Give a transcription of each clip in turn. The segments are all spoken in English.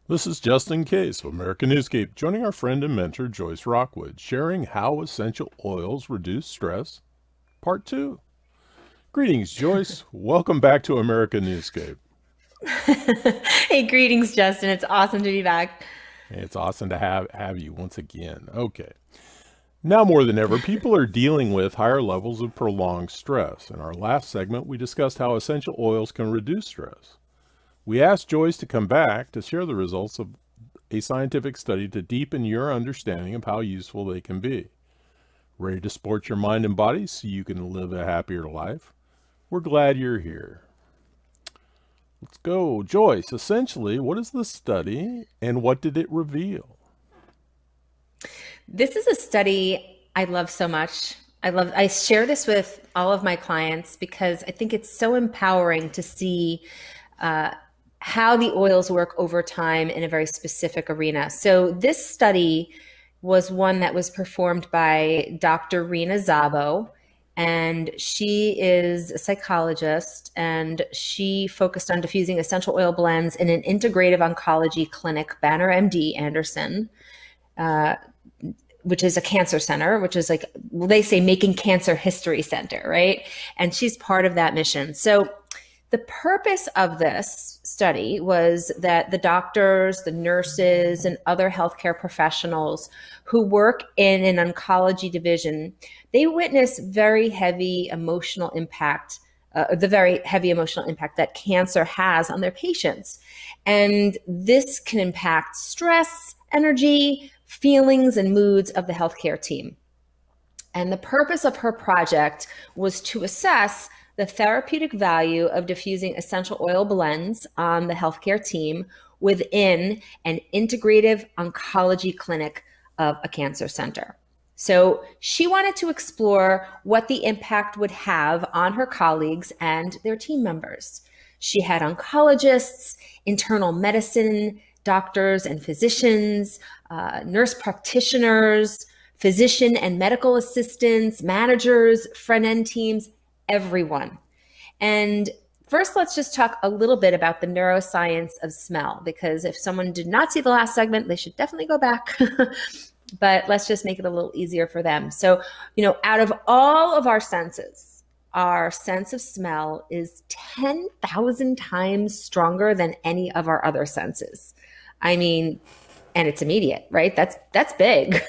This is Justin Case of America Newscape, joining our friend and mentor Joyce Rockwood, sharing how essential oils reduce stress, Part 2. Greetings, Joyce. Welcome back to America Newscape. Hey, greetings, Justin. It's awesome to be back. It's awesome to have you once again. Okay. Now more than ever, people are dealing with higher levels of prolonged stress. In our last segment, we discussed how essential oils can reduce stress. We asked Joyce to come back to share the results of a scientific study to deepen your understanding of how useful they can be. Ready to sport your mind and body so you can live a happier life? We're glad you're here. Let's go. Joyce, essentially, what is the study and what did it reveal? This is a study I love so much. I share this with all of my clients because I think it's so empowering to see how the oils work over time in a very specific arena. So this study was one that was performed by Dr. Rena Szabo, and she is a psychologist, and she focused on diffusing essential oil blends in an integrative oncology clinic, Banner MD Anderson, which is a cancer center, which is like, well, they say making cancer history center, right? And she's part of that mission. So the purpose of this study was that the doctors, the nurses, and other healthcare professionals who work in an oncology division, they witness very heavy emotional impact, the very heavy emotional impact that cancer has on their patients. And this can impact stress, energy, feelings, and moods of the healthcare team. And the purpose of her project was to assess the therapeutic value of diffusing essential oil blends on the healthcare team within an integrative oncology clinic of a cancer center. So she wanted to explore what the impact would have on her colleagues and their team members. She had oncologists, internal medicine doctors and physicians, nurse practitioners, physician and medical assistants, managers, front-end teams, everyone. And first, let's just talk a little bit about the neuroscience of smell, because if someone did not see the last segment, they should definitely go back. But let's just make it a little easier for them. So, out of all of our senses, our sense of smell is 10,000 times stronger than any of our other senses. I mean, and it's immediate, right? That's big.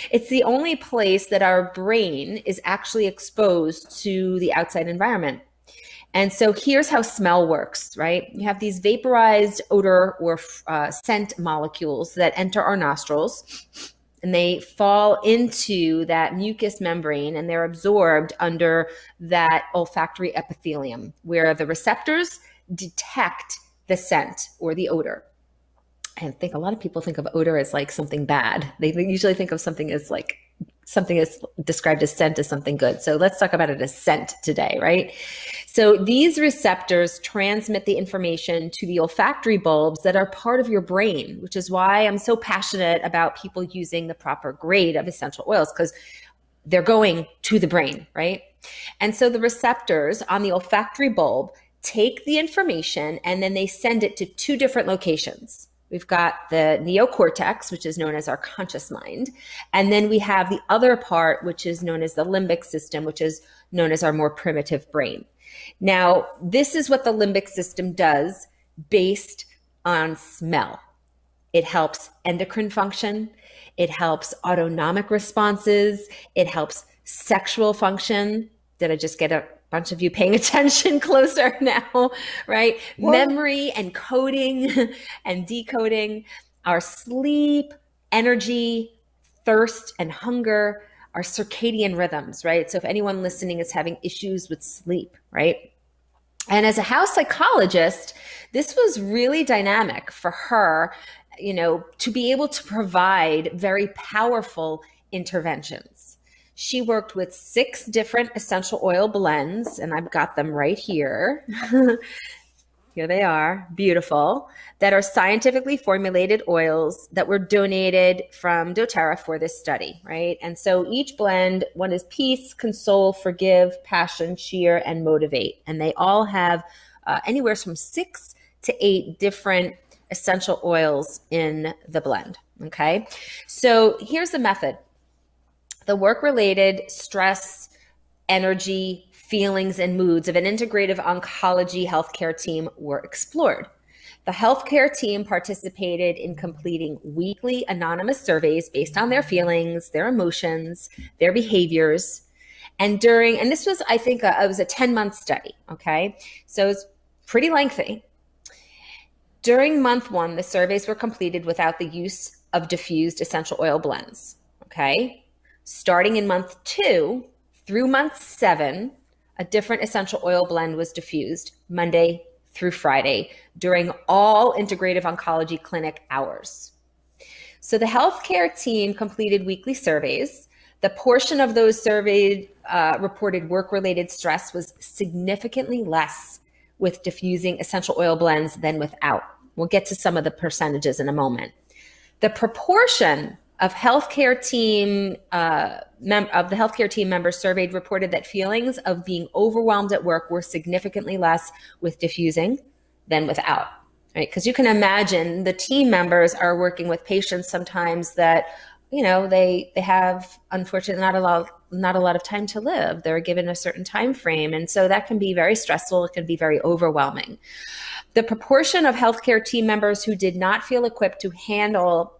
It's the only place that our brain is actually exposed to the outside environment. And so here's how smell works, right? You have these vaporized odor or scent molecules that enter our nostrils, and they fall into that mucous membrane, and they're absorbed under that olfactory epithelium, where the receptors detect the scent or the odor. I think a lot of people think of odor as like something bad. They usually think of something as like something is described as scent as something good. So let's talk about it as scent today, right? So these receptors transmit the information to the olfactory bulbs that are part of your brain, which is why I'm so passionate about people using the proper grade of essential oils, because they're going to the brain, right? And so the receptors on the olfactory bulb take the information and then they send it to two different locations. We've got the neocortex, which is known as our conscious mind. And then we have the other part, which is known as the limbic system, which is known as our more primitive brain. Now, this is what the limbic system does based on smell. It helps endocrine function. It helps autonomic responses. It helps sexual function. Did I just get a bunch of you paying attention closer now, right? What? Memory and coding and decoding, our sleep, energy, thirst and hunger, our circadian rhythms, right? So if anyone listening is having issues with sleep, right? And as a house psychologist, this was really dynamic for her, to be able to provide very powerful interventions. She worked with 6 different essential oil blends, and I've got them right here. Here they are, beautiful, that are scientifically formulated oils that were donated from doTERRA for this study, right? And so each blend, one is peace, console, forgive, passion, cheer, and motivate. And they all have anywhere from 6 to 8 different essential oils in the blend. Okay, so here's the method. The work-related stress, energy, feelings, and moods of an integrative oncology healthcare team were explored. The healthcare team participated in completing weekly anonymous surveys based on their feelings, their emotions, their behaviors. And this was, I think, it was a 10-month study, okay? So it's pretty lengthy. During month 1, the surveys were completed without the use of diffused essential oil blends, okay? Starting in month 2 through month 7, a different essential oil blend was diffused Monday through Friday during all integrative oncology clinic hours. So the healthcare team completed weekly surveys. The portion of those surveyed reported work-related stress was significantly less with diffusing essential oil blends than without. We'll get to some of the percentages in a moment. The proportion of the healthcare team members surveyed reported that feelings of being overwhelmed at work were significantly less with diffusing than without, right? Because you can imagine the team members are working with patients sometimes that, you know, they have unfortunately not a lot of time to live. They're given a certain time frame, and so that can be very stressful. It can be very overwhelming. The proportion of healthcare team members who did not feel equipped to handle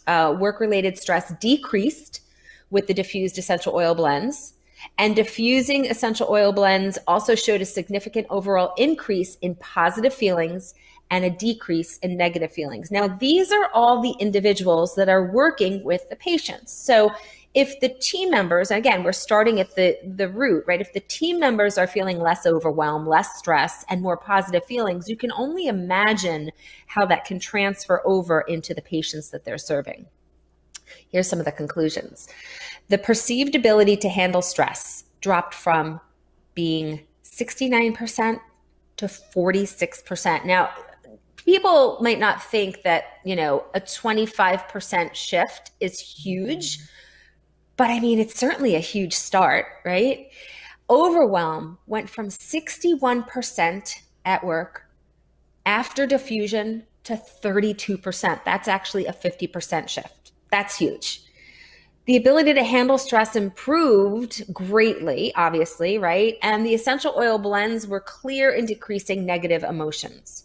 work-related stress decreased with the diffused essential oil blends, and diffusing essential oil blends also showed a significant overall increase in positive feelings and a decrease in negative feelings. Now, these are all the individuals that are working with the patients. So if the team members, again, we're starting at the root, right? If the team members are feeling less overwhelmed, less stress, and more positive feelings, you can only imagine how that can transfer over into the patients that they're serving. Here's some of the conclusions. The perceived ability to handle stress dropped from being 69% to 46%. Now, people might not think that, you know, a 25% shift is huge, but I mean, it's certainly a huge start, right? Overwhelm went from 61% at work after diffusion to 32%. That's actually a 50% shift. That's huge. The ability to handle stress improved greatly, obviously, right? And the essential oil blends were clear in decreasing negative emotions.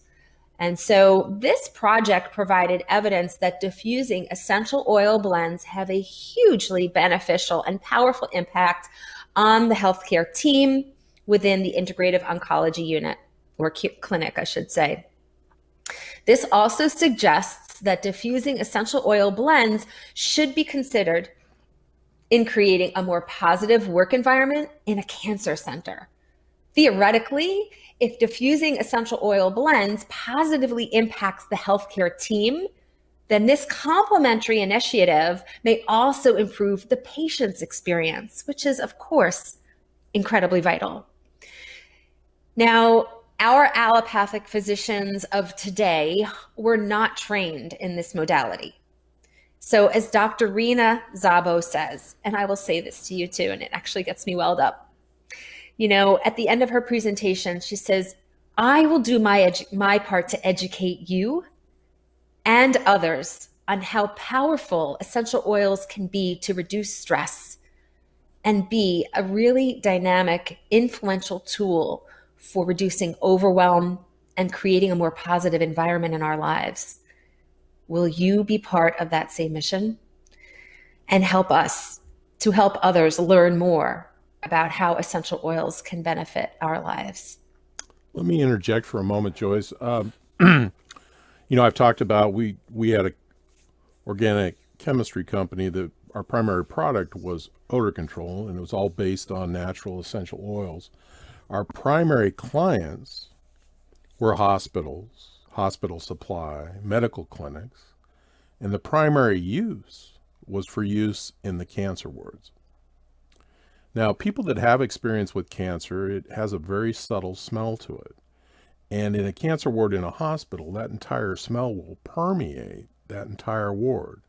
And so this project provided evidence that diffusing essential oil blends have a hugely beneficial and powerful impact on the healthcare team within the integrative oncology unit, or clinic, I should say. This also suggests that diffusing essential oil blends should be considered in creating a more positive work environment in a cancer center. Theoretically, if diffusing essential oil blends positively impacts the healthcare team, then this complementary initiative may also improve the patient's experience, which is, of course, incredibly vital. Now, our allopathic physicians of today were not trained in this modality. So as Dr. Rena Szabo says, and I will say this to you too, and it actually gets me welled up. You know, at the end of her presentation, she says, I will do my part to educate you and others on how powerful essential oils can be to reduce stress and be a really dynamic, influential tool for reducing overwhelm and creating a more positive environment in our lives. Will you be part of that same mission and help us to help others learn more about how essential oils can benefit our lives? Let me interject for a moment, Joyce. You know, I've talked about we had a organic chemistry company that our primary product was odor control, and it was all based on natural essential oils. Our primary clients were hospitals, hospital supply, medical clinics, and the primary use was for use in the cancer wards. Now, people that have experience with cancer, it has a very subtle smell to it. And in a cancer ward in a hospital, that entire smell will permeate that entire ward.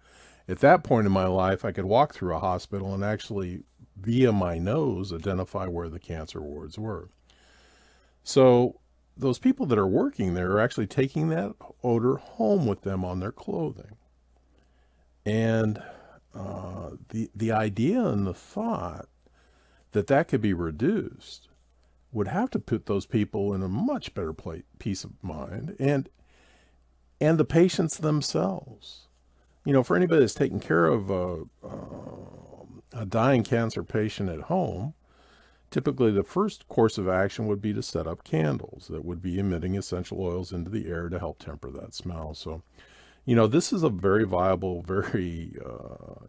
At that point in my life, I could walk through a hospital and actually, via my nose, identify where the cancer wards were. So those people that are working there are actually taking that odor home with them on their clothing. And the idea and the thought that that could be reduced would have to put those people in a much better peace of mind, and the patients themselves. You know, for anybody that's taking care of a dying cancer patient at home, typically the first course of action would be to set up candles that would be emitting essential oils into the air to help temper that smell. So, you know, this is a very viable, very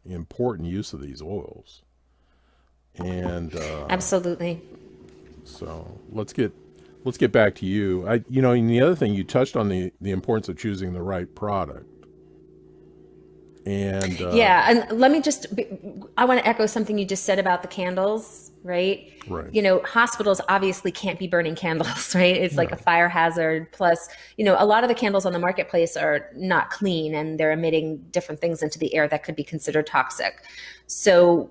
important use of these oils. And Absolutely. So let's get back to you. You know, and the other thing, you touched on the importance of choosing the right product. And yeah, and let me I want to echo something you just said about the candles, right? Right. You know, hospitals obviously can't be burning candles, right? It's like a fire hazard. Plus, you know, a lot of the candles on the marketplace are not clean, and they're emitting different things into the air that could be considered toxic. So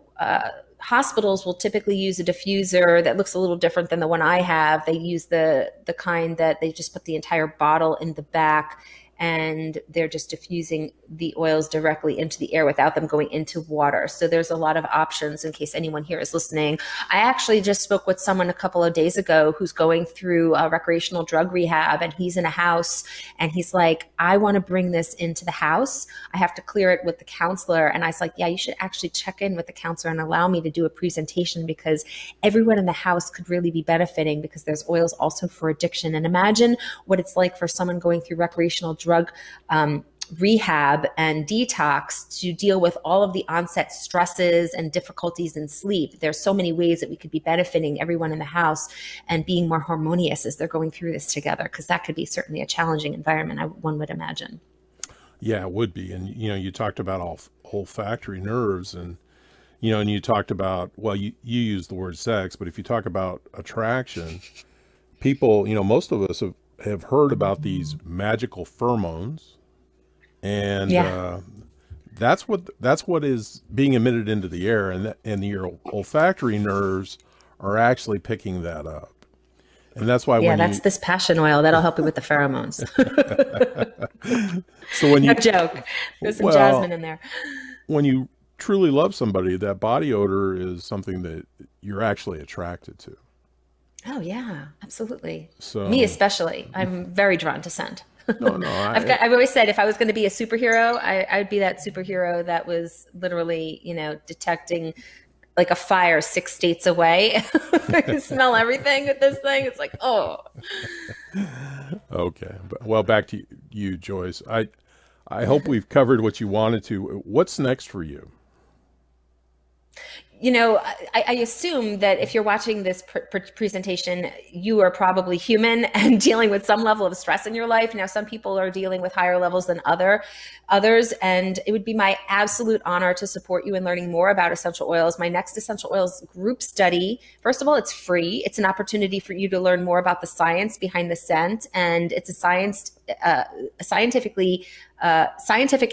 hospitals will typically use a diffuser that looks a little different than the one I have. They use the kind that they just put the entire bottle in the back, and they're just diffusing the oils directly into the air without them going into water. So there's a lot of options in case anyone here is listening. I actually just spoke with someone a couple of days ago who's going through a recreational drug rehab, and he's in a house, and he's like, I want to bring this into the house. I have to clear it with the counselor. And I was like, yeah, you should actually check in with the counselor and allow me to do a presentation, because everyone in the house could really be benefiting, because there's oils also for addiction. And imagine what it's like for someone going through recreational drug rehab and detox to deal with all of the onset stresses and difficulties in sleep. There's so many ways that we could be benefiting everyone in the house and being more harmonious as they're going through this together, because that could be certainly a challenging environment, one would imagine. Yeah, it would be. And, you know, you talked about olfactory nerves, and, you know, and you talked about, well, you used the word sex, but if you talk about attraction, people, you know, most of us have heard about these magical pheromones, and that's what is being emitted into the air, and your olfactory nerves are actually picking that up. And that's why that's this passion oil that'll help you with the pheromones. So when you a joke, there's some jasmine in there. When you truly love somebody, that body odor is something that you're actually attracted to. Oh yeah, absolutely. So me especially, I'm very drawn to scent. No, I've always said if I was going to be a superhero, I would be that superhero that was literally, you know, detecting like a fire 6 states away. I can smell everything with this thing. It's like, oh. Okay, well, back to you, Joyce. I hope we've covered what you wanted to. What's next for you? You know, I assume that if you're watching this presentation, you are probably human and dealing with some level of stress in your life. Now, some people are dealing with higher levels than others, and it would be my absolute honor to support you in learning more about essential oils. My next essential oils group study, first of all, it's free. It's an opportunity for you to learn more about the science behind the scent, and it's a scientific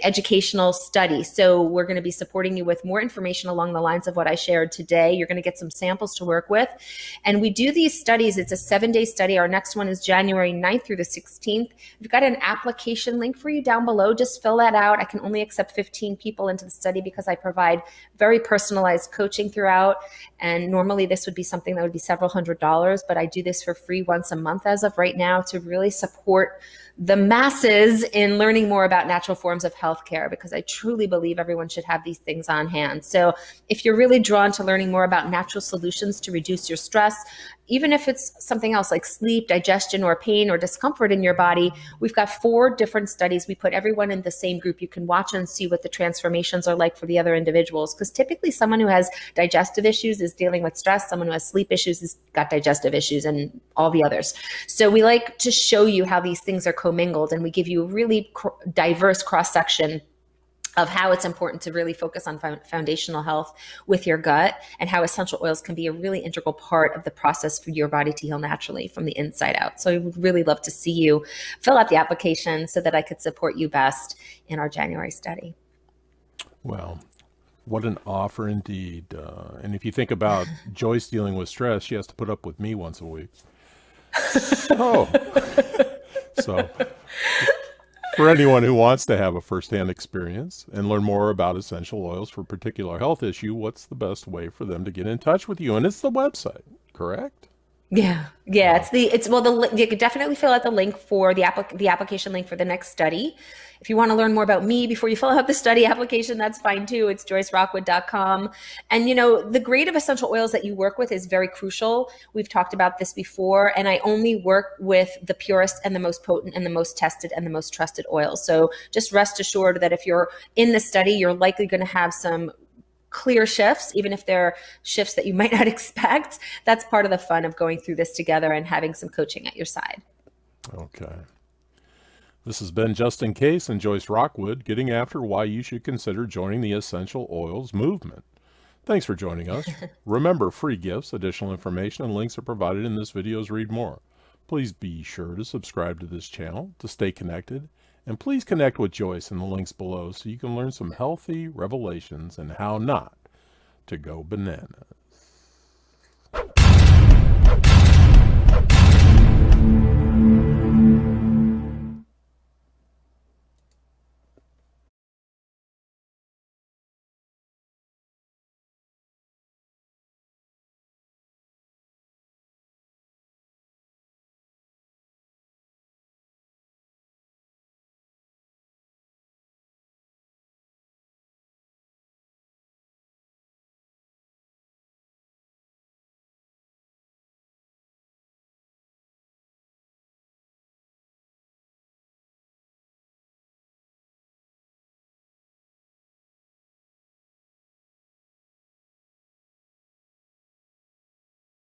educational study. So we're going to be supporting you with more information along the lines of what I shared today. You're going to get some samples to work with. And we do these studies. It's a 7-day study. Our next one is January 9th through the 16th. We've got an application link for you down below. Just fill that out. I can only accept 15 people into the study because I provide very personalized coaching throughout. And normally this would be something that would be several $100s, but I do this for free once a month as of right now to really support the masses in learning more about natural forms of healthcare, because I truly believe everyone should have these things on hand. So if you're really drawn to learning more about natural solutions to reduce your stress, even if it's something else like sleep, digestion, or pain or discomfort in your body, we've got 4 different studies. We put everyone in the same group. You can watch and see what the transformations are like for the other individuals, because typically someone who has digestive issues is dealing with stress. Someone who has sleep issues has got digestive issues, and all the others. So we like to show you how these things are commingled, and we give you a really diverse cross-section of how it's important to really focus on foundational health with your gut, and how essential oils can be a really integral part of the process for your body to heal naturally from the inside out. So I would really love to see you fill out the application so that I could support you best in our January study. Well, what an offer indeed. And if you think about Joyce dealing with stress, she has to put up with me once a week. So So for anyone who wants to have a firsthand experience and learn more about essential oils for a particular health issue, what's the best way for them to get in touch with you? And it's the website, correct? Yeah, yeah. You could definitely fill out the link for the application link for the next study. If you want to learn more about me before you fill out the study application, that's fine too. It's joycerockwood.com. And the grade of essential oils that you work with is very crucial. We've talked about this before, and I only work with the purest and the most potent and the most tested and the most trusted oils. So just rest assured that if you're in the study, you're likely going to have some clear shifts, even if they're shifts that you might not expect. That's part of the fun of going through this together and having some coaching at your side. Okay. This has been Justin Case and Joyce Rockwood getting after why you should consider joining the essential oils movement. Thanks for joining us. Remember, free gifts, additional information, and links are provided in this video's Read More. Please be sure to subscribe to this channel to stay connected. And please connect with Joyce in the links below so you can learn some healthy revelations and how not to go bananas.